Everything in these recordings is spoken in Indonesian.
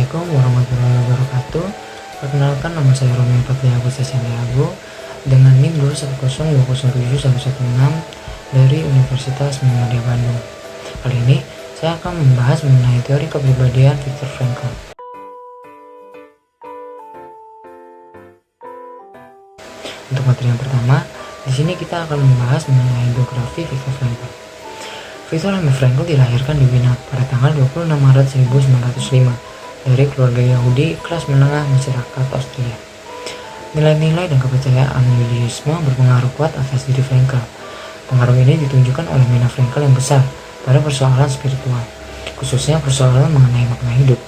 Assalamualaikum warahmatullahi wabarakatuh. Perkenalkan, nama saya Romi Fatli Agustus Santiago dengan NIM 210071116 dari Universitas Muhammadiyah Bandung. Kali ini saya akan membahas mengenai teori kepribadian Viktor Frankl. Untuk materi yang pertama, di sini kita akan membahas mengenai biografi Viktor Frankl. Viktor Frankl dilahirkan di Wiener pada tanggal 26 Maret 1905 dari keluarga Yahudi kelas menengah masyarakat Austria. Nilai-nilai dan kepercayaan Yudaisme berpengaruh kuat atas diri Frankl. Pengaruh ini ditunjukkan oleh minat Frankl yang besar pada persoalan spiritual, khususnya persoalan mengenai makna hidup.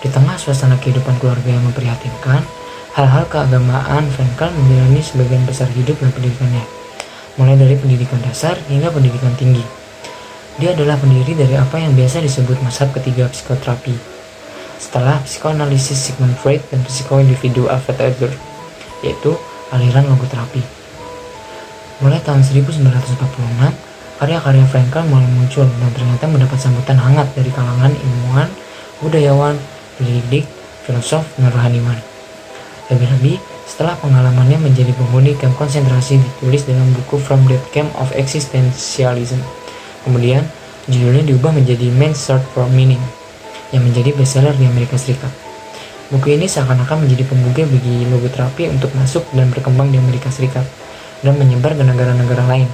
Di tengah suasana kehidupan keluarga yang memprihatinkan, hal-hal keagamaan Frankl menjalani sebagian besar hidup dan pendidikannya, mulai dari pendidikan dasar hingga pendidikan tinggi. Dia adalah pendiri dari apa yang biasa disebut mazhab ketiga psikoterapi, setelah psikoanalisis Sigmund Freud dan psikoindividu Alfred Adler, yaitu aliran logoterapi. Mulai tahun 1946, karya-karya Frankl mulai muncul dan ternyata mendapat sambutan hangat dari kalangan ilmuwan, budayawan, pendidik, filosof, dan rohaniwan. Lebih-lebih, setelah pengalamannya menjadi penghuni kamp konsentrasi ditulis dalam buku From the Camp of Existentialism. Kemudian, judulnya diubah menjadi Man's Search for Meaning, yang menjadi bestseller di Amerika Serikat. Buku ini seakan-akan menjadi pembukti bagi logoterapi untuk masuk dan berkembang di Amerika Serikat, dan menyebar ke negara-negara lain,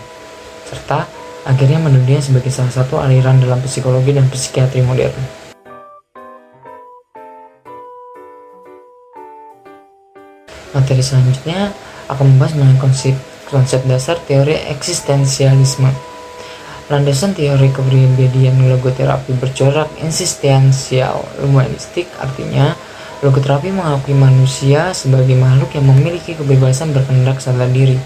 serta akhirnya mendunia sebagai salah satu aliran dalam psikologi dan psikiatri modern. Materi selanjutnya akan membahas mengenai konsep dasar teori eksistensialisme. Landasan teori kepribadian logoterapi bercorak eksistensial humanistik, artinya logoterapi mengakui manusia sebagai makhluk yang memiliki kebebasan berkehendak sadar diri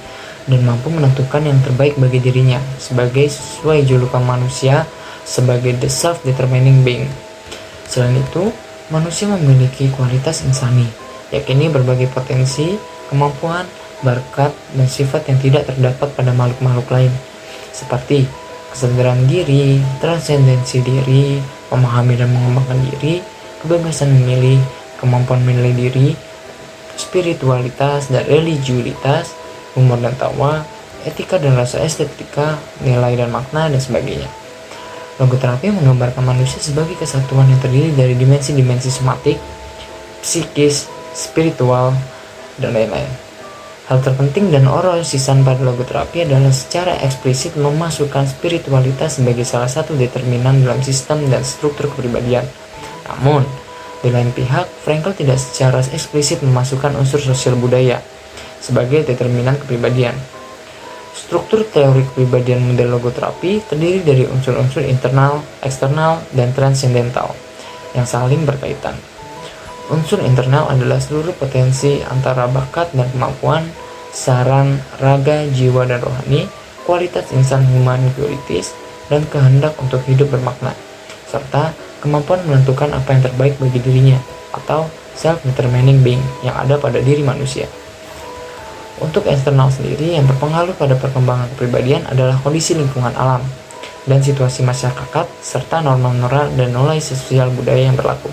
dan mampu menentukan yang terbaik bagi dirinya, sebagai sesuai julukan manusia sebagai the self-determining being. Selain itu, manusia memiliki kualitas insani, yakni berbagai potensi, kemampuan, bakat, dan sifat yang tidak terdapat pada makhluk-makhluk lain, seperti kesadaran diri, transendensi diri, memahami dan mengembangkan diri, kebebasan memilih, kemampuan menilai diri, spiritualitas dan religiulitas, humor dan tawa, etika dan rasa estetika, nilai dan makna, dan sebagainya. Logoterapi menggambarkan manusia sebagai kesatuan yang terdiri dari dimensi-dimensi somatik, psikis, spiritual, dan lain-lain. Hal terpenting dan orosisan pada logoterapi adalah secara eksplisit memasukkan spiritualitas sebagai salah satu determinan dalam sistem dan struktur kepribadian. Namun, di lain pihak, Frankl tidak secara eksplisit memasukkan unsur sosial budaya sebagai determinan kepribadian. Struktur teori kepribadian model logoterapi terdiri dari unsur-unsur internal, eksternal, dan transendental yang saling berkaitan. Unsur internal adalah seluruh potensi antara bakat dan kemampuan, saran, raga, jiwa, dan rohani, kualitas insan humanikualitis, dan kehendak untuk hidup bermakna, serta kemampuan menentukan apa yang terbaik bagi dirinya, atau self-determining being yang ada pada diri manusia. Untuk eksternal sendiri, yang berpengaruh pada perkembangan kepribadian adalah kondisi lingkungan alam dan situasi masyarakat, serta norma-norma dan nilai sosial budaya yang berlaku.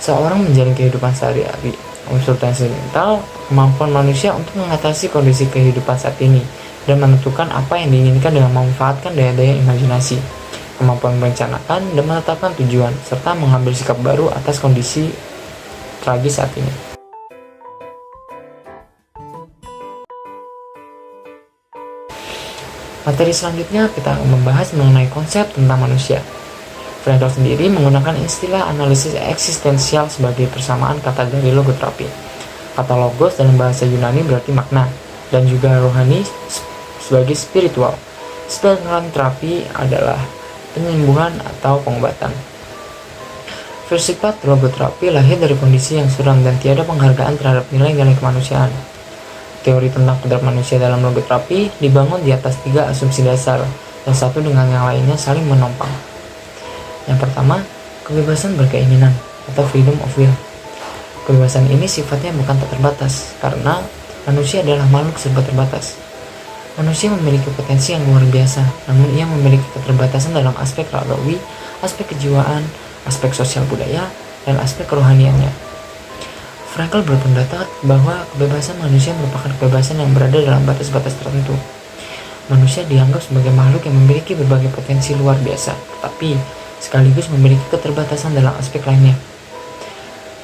Seorang menjalani kehidupan sehari-hari. Unsur transendental, kemampuan manusia untuk mengatasi kondisi kehidupan saat ini dan menentukan apa yang diinginkan dengan memanfaatkan daya-daya imajinasi, kemampuan merencanakan dan menetapkan tujuan, serta mengambil sikap baru atas kondisi tragis saat ini. Materi selanjutnya kita akan membahas mengenai konsep tentang manusia. Frankl sendiri menggunakan istilah analisis eksistensial sebagai persamaan kata dari logoterapi. Kata logos dalam bahasa Yunani berarti makna, dan juga rohani sebagai spiritual. Sedangkan terapi adalah penyembuhan atau pengobatan. Filsafat logoterapi lahir dari kondisi yang suram dan tiada penghargaan terhadap nilai-nilai kemanusiaan. Teori tentang kodrat manusia dalam logoterapi dibangun di atas 3 asumsi dasar, yang satu dengan yang lainnya saling menopang. Yang pertama, kebebasan berkeinginan atau freedom of will. Kebebasan ini sifatnya bukan tak terbatas, karena manusia adalah makhluk serba terbatas. Manusia memiliki potensi yang luar biasa, namun ia memiliki keterbatasan dalam aspek ragawi, aspek kejiwaan, aspek sosial budaya, dan aspek kerohaniannya. Frankl berpendapat bahwa kebebasan manusia merupakan kebebasan yang berada dalam batas-batas tertentu. Manusia dianggap sebagai makhluk yang memiliki berbagai potensi luar biasa, tetapi sekaligus memiliki keterbatasan dalam aspek lainnya.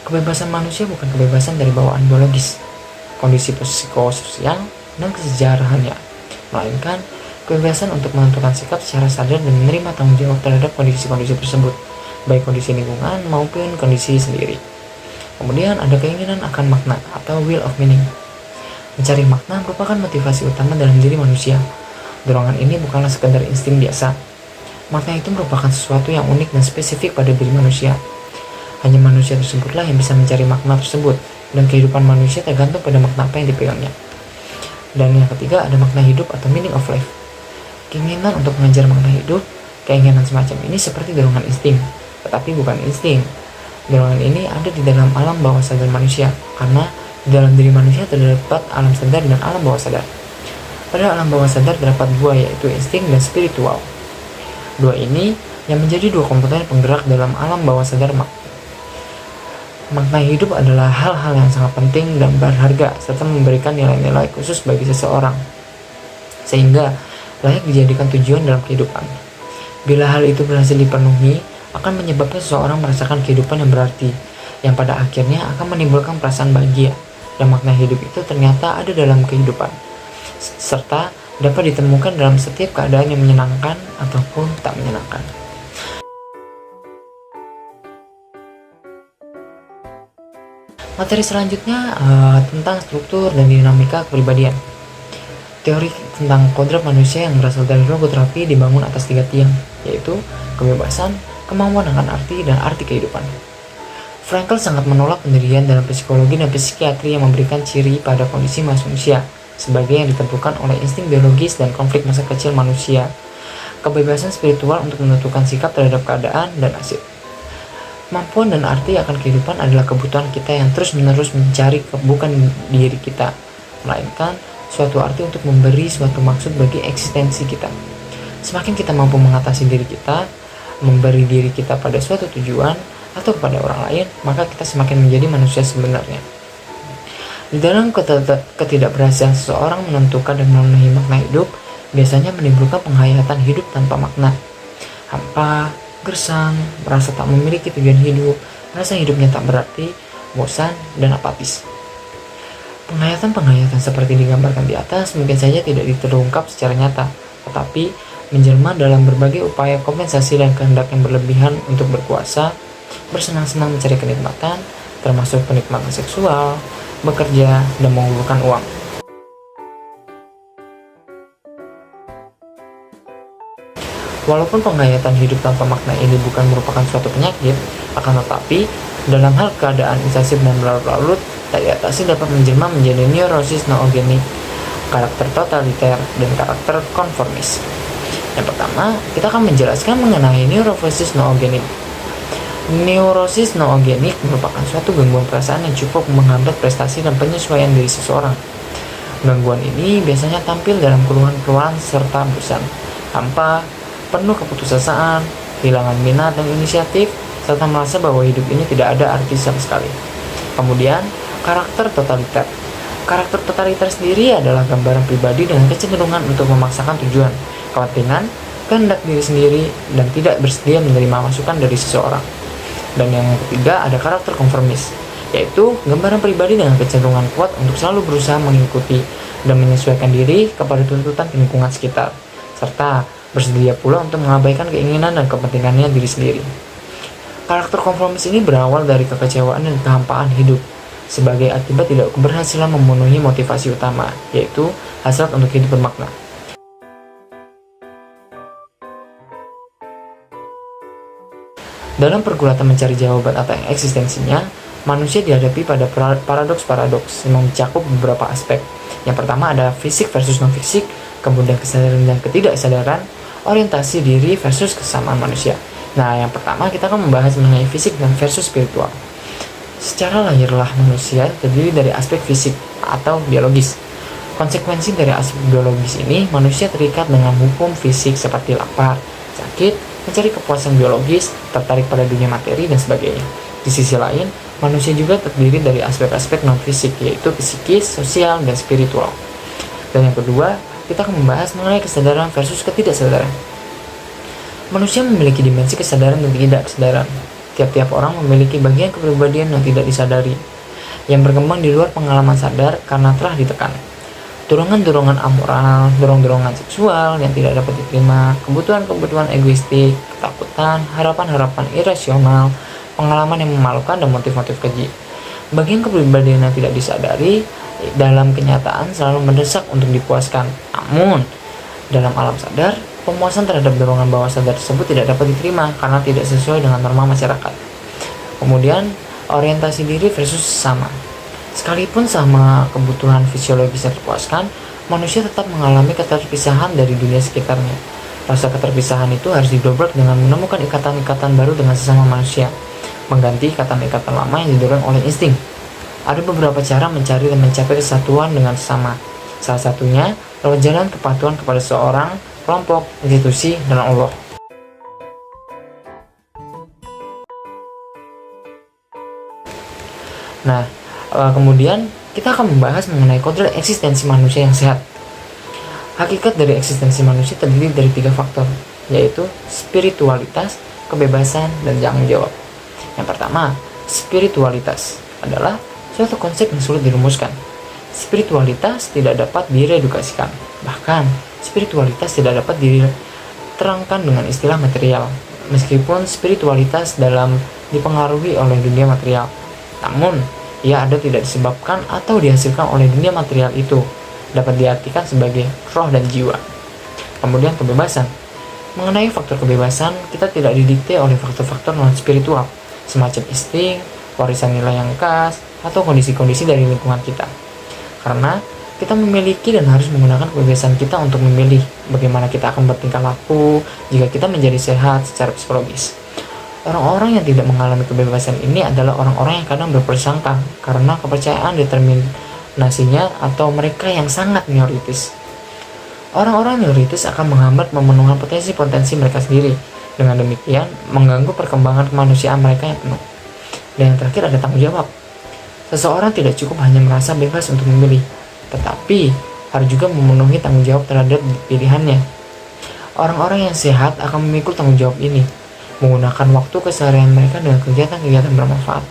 Kebebasan manusia bukan kebebasan dari bawaan biologis, kondisi psikososial, dan kesejarahannya, melainkan kebebasan untuk menentukan sikap secara sadar dan menerima tanggung jawab terhadap kondisi-kondisi tersebut, baik kondisi lingkungan maupun kondisi sendiri. Kemudian ada keinginan akan makna atau will of meaning. Mencari makna merupakan motivasi utama dalam diri manusia. Dorongan ini bukanlah sekedar insting biasa. Makna itu merupakan sesuatu yang unik dan spesifik pada diri manusia. Hanya manusia tersebutlah yang bisa mencari makna tersebut, dan kehidupan manusia tergantung pada makna apa yang dipegangnya. Dan yang ketiga ada makna hidup atau meaning of life. Keinginan untuk mengejar makna hidup, keinginan semacam ini seperti dorongan insting, tetapi bukan insting. Dorongan ini ada di dalam alam bawah sadar manusia, karena di dalam diri manusia terdapat alam sadar dan alam bawah sadar. Pada alam bawah sadar terdapat dua, yaitu insting dan spiritual. Dua ini yang menjadi dua komponen penggerak dalam alam bawah sadar. Makna hidup adalah hal-hal yang sangat penting dan berharga, serta memberikan nilai-nilai khusus bagi seseorang, sehingga layak dijadikan tujuan dalam kehidupan. Bila hal itu berhasil dipenuhi, akan menyebabkan seseorang merasakan kehidupan yang berarti, yang pada akhirnya akan menimbulkan perasaan bahagia, dan makna hidup itu ternyata ada dalam kehidupan, serta dapat ditemukan dalam setiap keadaan yang menyenangkan ataupun tak menyenangkan. Materi selanjutnya tentang struktur dan dinamika kepribadian. Teori tentang kodrat manusia yang berasal dari logoterapi dibangun atas 3 tiang, yaitu kebebasan, kemampuan akan arti, dan arti kehidupan. Frankl sangat menolak pendirian dalam psikologi dan psikiatri yang memberikan ciri pada kondisi manusia sebagai yang ditentukan oleh insting biologis dan konflik masa kecil manusia, kebebasan spiritual untuk menentukan sikap terhadap keadaan, dan nasib. Kemampuan dan arti akan kehidupan adalah kebutuhan kita yang terus-menerus mencari bukan diri kita, melainkan suatu arti untuk memberi suatu maksud bagi eksistensi kita. Semakin kita mampu mengatasi diri kita, memberi diri kita pada suatu tujuan atau kepada orang lain, maka kita semakin menjadi manusia sebenarnya. Di dalam ketidakberhasilan seseorang menentukan dan memenuhi makna hidup, biasanya menimbulkan penghayatan hidup tanpa makna. Hampa, gersang, merasa tak memiliki tujuan hidup, merasa hidupnya tak berarti, bosan, dan apatis. Penghayatan-penghayatan seperti digambarkan di atas mungkin saja tidak terungkap secara nyata, tetapi menjelma dalam berbagai upaya kompensasi dan kehendak yang berlebihan untuk berkuasa, bersenang-senang mencari kenikmatan, termasuk kenikmatan seksual, bekerja, dan mengumpulkan uang. Walaupun penghayatan hidup tanpa makna ini bukan merupakan suatu penyakit, akan tetapi dalam hal keadaan insensif dan berlarut-larut, tak diatasi dapat menjelma menjadi neurosis noogenik, karakter totaliter, dan karakter konformis. Yang pertama, kita akan menjelaskan mengenai neurosis noogenik. Neurosis noogenik merupakan suatu gangguan perasaan yang cukup menghambat prestasi dan penyesuaian diri seseorang. Gangguan ini biasanya tampil dalam keluhan-keluhan serta bosan, hampa, penuh keputusasaan, kehilangan minat dan inisiatif, serta merasa bahwa hidup ini tidak ada arti sama sekali. Kemudian, karakter totaliter. Karakter totaliter sendiri adalah gambaran pribadi dengan kecenderungan untuk memaksakan tujuan, kepentingan, kehendak diri sendiri, dan tidak bersedia menerima masukan dari seseorang. Dan yang ketiga ada karakter konformis, yaitu gambaran pribadi dengan kecenderungan kuat untuk selalu berusaha mengikuti dan menyesuaikan diri kepada tuntutan lingkungan sekitar, serta bersedia pula untuk mengabaikan keinginan dan kepentingannya diri sendiri. Karakter konformis ini berawal dari kekecewaan dan kehampaan hidup sebagai akibat tidak keberhasilan memenuhi motivasi utama, yaitu hasrat untuk hidup bermakna. Dalam pergulatan mencari jawaban atas eksistensinya, manusia dihadapi pada paradoks-paradoks yang mencakup beberapa aspek. Yang pertama ada fisik versus non-fisik, kemudian kesadaran dan ketidaksadaran, orientasi diri versus kesamaan manusia. Nah, yang pertama kita akan membahas mengenai fisik dan versus spiritual. Secara lahirlah manusia terdiri dari aspek fisik atau biologis. Konsekuensi dari aspek biologis ini, manusia terikat dengan hukum fisik seperti lapar, sakit, mencari kepuasan biologis, tertarik pada dunia materi, dan sebagainya. Di sisi lain, manusia juga terdiri dari aspek-aspek non-fisik, yaitu psikis, sosial, dan spiritual. Dan yang kedua, kita akan membahas mengenai kesadaran versus ketidaksadaran. Manusia memiliki dimensi kesadaran dan tidak kesadaran. Tiap-tiap orang memiliki bagian kepribadian yang tidak disadari, yang berkembang di luar pengalaman sadar karena telah ditekan. Dorongan-dorongan amoral, dorongan seksual yang tidak dapat diterima, kebutuhan-kebutuhan egoistik, ketakutan, harapan-harapan irasional, pengalaman yang memalukan, dan motif-motif keji. Bagian kepribadian yang tidak disadari dalam kenyataan selalu mendesak untuk dipuaskan. Namun, dalam alam sadar, pemuasan terhadap dorongan bawah sadar tersebut tidak dapat diterima karena tidak sesuai dengan norma masyarakat. Kemudian, orientasi diri versus sesama. Sekalipun sama kebutuhan fisiologis yang terpuaskan, manusia tetap mengalami keterpisahan dari dunia sekitarnya. Rasa keterpisahan itu harus didobrak dengan menemukan ikatan-ikatan baru dengan sesama manusia, mengganti ikatan-ikatan lama yang didorong oleh insting. Ada beberapa cara mencari dan mencapai kesatuan dengan sesama. Salah satunya lewat jalan kepatuhan kepada seorang, kelompok, institusi, dan Allah. Nah, kemudian kita akan membahas mengenai kodrat eksistensi manusia yang sehat. Hakikat dari eksistensi manusia terdiri dari 3 faktor, yaitu spiritualitas, kebebasan, dan tanggung jawab. Yang pertama, spiritualitas adalah suatu konsep yang sulit dirumuskan. Spiritualitas tidak dapat diredukasikan. Bahkan, spiritualitas tidak dapat diterangkan dengan istilah material, meskipun spiritualitas dipengaruhi oleh dunia material. Namun, ia ada tidak disebabkan atau dihasilkan oleh dunia material itu, dapat diartikan sebagai roh dan jiwa. Kemudian kebebasan. Mengenai faktor kebebasan, kita tidak didikte oleh faktor-faktor non-spiritual, semacam insting, warisan nilai yang khas, atau kondisi-kondisi dari lingkungan kita. Karena kita memiliki dan harus menggunakan kebebasan kita untuk memilih bagaimana kita akan bertingkah laku jika kita menjadi sehat secara psikologis. Orang-orang yang tidak mengalami kebebasan ini adalah orang-orang yang kadang berprasangka karena kepercayaan determinasinya atau mereka yang sangat minoritas. Orang-orang minoritas akan menghambat memenuhi potensi-potensi mereka sendiri. Dengan demikian, mengganggu perkembangan kemanusiaan mereka yang penuh. Dan yang terakhir ada tanggung jawab. Seseorang tidak cukup hanya merasa bebas untuk memilih, tetapi harus juga memenuhi tanggung jawab terhadap pilihannya. Orang-orang yang sehat akan memikul tanggung jawab ini, menggunakan waktu keseharian mereka dengan kegiatan-kegiatan bermanfaat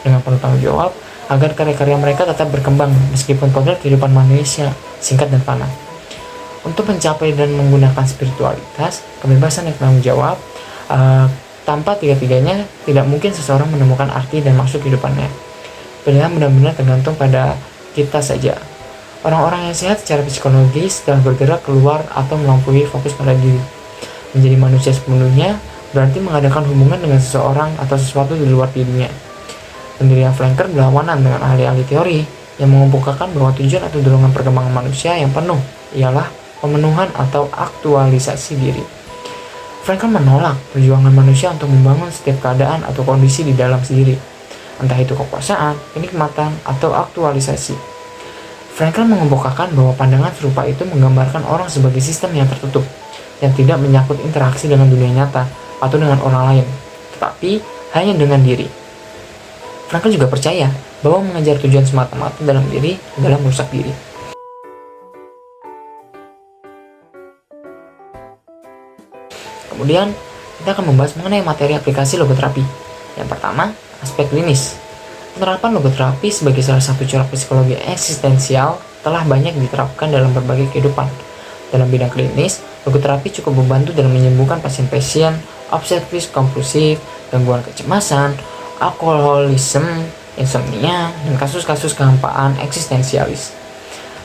dengan penuh tanggung jawab agar karya-karya mereka tetap berkembang meskipun kodrat kehidupan manusia singkat dan fana. Untuk mencapai dan menggunakan spiritualitas, kebebasan dan tanggung jawab, tanpa tiga-tiganya tidak mungkin seseorang menemukan arti dan maksud kehidupannya. Pilihan benar-benar tergantung pada kita saja. Orang-orang yang sehat secara psikologis telah bergerak keluar atau melampaui fokus pada diri. Menjadi manusia sepenuhnya berarti mengadakan hubungan dengan seseorang atau sesuatu di luar dirinya. Pendirian Flanker berlawanan dengan ahli-ahli teori yang mengemukakan bahwa tujuan atau dorongan perkembangan manusia yang penuh ialah pemenuhan atau aktualisasi diri. Flanker menolak perjuangan manusia untuk membangun setiap keadaan atau kondisi di dalam sendiri, entah itu kekuasaan, kenikmatan, atau aktualisasi. Flanker mengemukakan bahwa pandangan serupa itu menggambarkan orang sebagai sistem yang tertutup, yang tidak menyangkut interaksi dengan dunia nyata atau dengan orang lain, tetapi hanya dengan diri. Frankl juga percaya bahwa mengejar tujuan semata-mata dalam diri adalah merusak diri. Kemudian, kita akan membahas mengenai materi aplikasi logoterapi. Yang pertama, aspek klinis. Penerapan logoterapi sebagai salah satu corak psikologi eksistensial telah banyak diterapkan dalam berbagai kehidupan. Dalam bidang klinis, logoterapi cukup membantu dalam menyembuhkan pasien-pasien obsesif kompulsif, gangguan kecemasan, alkoholisme, insomnia, dan kasus-kasus kehampaan eksistensialis.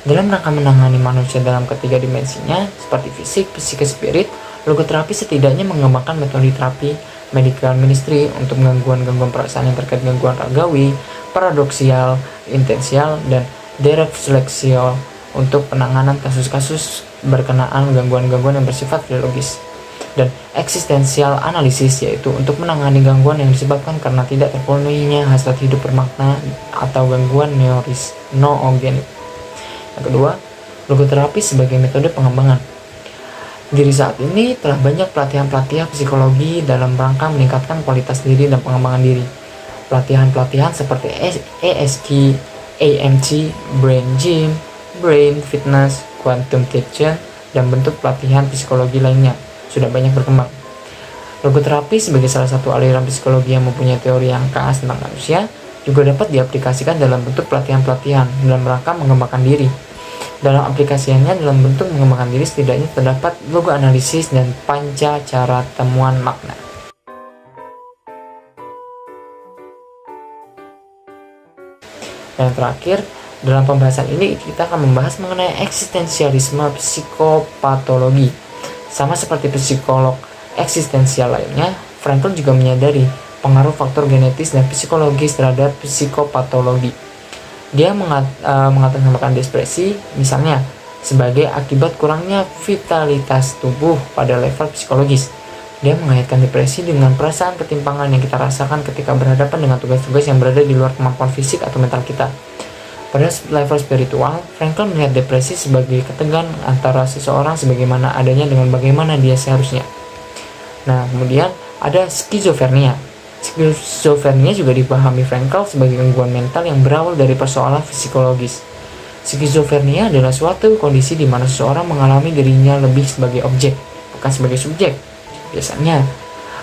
Dalam rangka menangani manusia dalam ketiga dimensinya, seperti fisik, psikis, spirit, logoterapi setidaknya mengembangkan metode terapi medical ministry untuk gangguan-gangguan perasaan yang terkait gangguan ragawi, paradoksial, intensial, dan derefleksial untuk penanganan kasus-kasus berkenaan gangguan-gangguan yang bersifat filologis, dan eksistensial analisis, yaitu untuk menangani gangguan yang disebabkan karena tidak terpenuhinya hasrat hidup bermakna atau gangguan neuris noogenik. Yang kedua, logoterapi sebagai metode pengembangan. Diri saat ini telah banyak pelatihan-pelatihan psikologi dalam rangka meningkatkan kualitas diri dan pengembangan diri. Pelatihan-pelatihan seperti ESG, AMG, Brain Gym, Brain Fitness, Quantum Teaching, dan bentuk pelatihan psikologi lainnya sudah banyak berkembang. Logoterapi sebagai salah satu aliran psikologi yang mempunyai teori yang khas tentang manusia juga dapat diaplikasikan dalam bentuk pelatihan-pelatihan dalam rangka mengembangkan diri. Dalam aplikasinya dalam bentuk mengembangkan diri setidaknya terdapat logo analisis dan panca cara temuan makna. Dan terakhir, dalam pembahasan ini kita akan membahas mengenai eksistensialisme psikopatologi. Sama seperti psikolog eksistensial lainnya, Frankl juga menyadari pengaruh faktor genetis dan psikologis terhadap psikopatologi. Dia mengatasnamakan depresi misalnya sebagai akibat kurangnya vitalitas tubuh pada level psikologis. Dia mengaitkan depresi dengan perasaan ketimpangan yang kita rasakan ketika berhadapan dengan tugas-tugas yang berada di luar kemampuan fisik atau mental kita. Pada level spiritual, Frankl melihat depresi sebagai ketegangan antara seseorang sebagaimana adanya dengan bagaimana dia seharusnya. Nah, kemudian ada skizofrenia. Skizofrenia juga dipahami Frankl sebagai gangguan mental yang berawal dari persoalan psikologis. Skizofrenia adalah suatu kondisi di mana seseorang mengalami dirinya lebih sebagai objek, bukan sebagai subjek. Biasanya,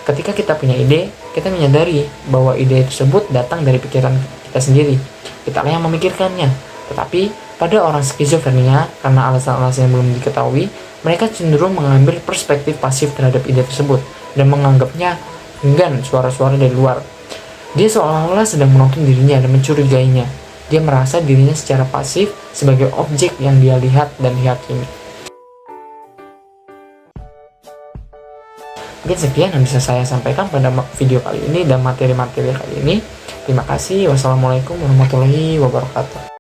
ketika kita punya ide, kita menyadari bahwa ide tersebut datang dari pikiran kita sendiri. Kitalah yang memikirkannya. Tetapi, pada orang skizofrenia, karena alasan-alasan yang belum diketahui, mereka cenderung mengambil perspektif pasif terhadap ide tersebut dan menganggapnya enggan suara-suara dari luar. Dia seolah-olah sedang menonton dirinya dan mencurigainya. Dia merasa dirinya secara pasif sebagai objek yang dia lihat dan dihakimi. Mungkin sekian yang bisa saya sampaikan pada video kali ini dan materi-materi kali ini. Terima kasih. Wassalamualaikum warahmatullahi wabarakatuh.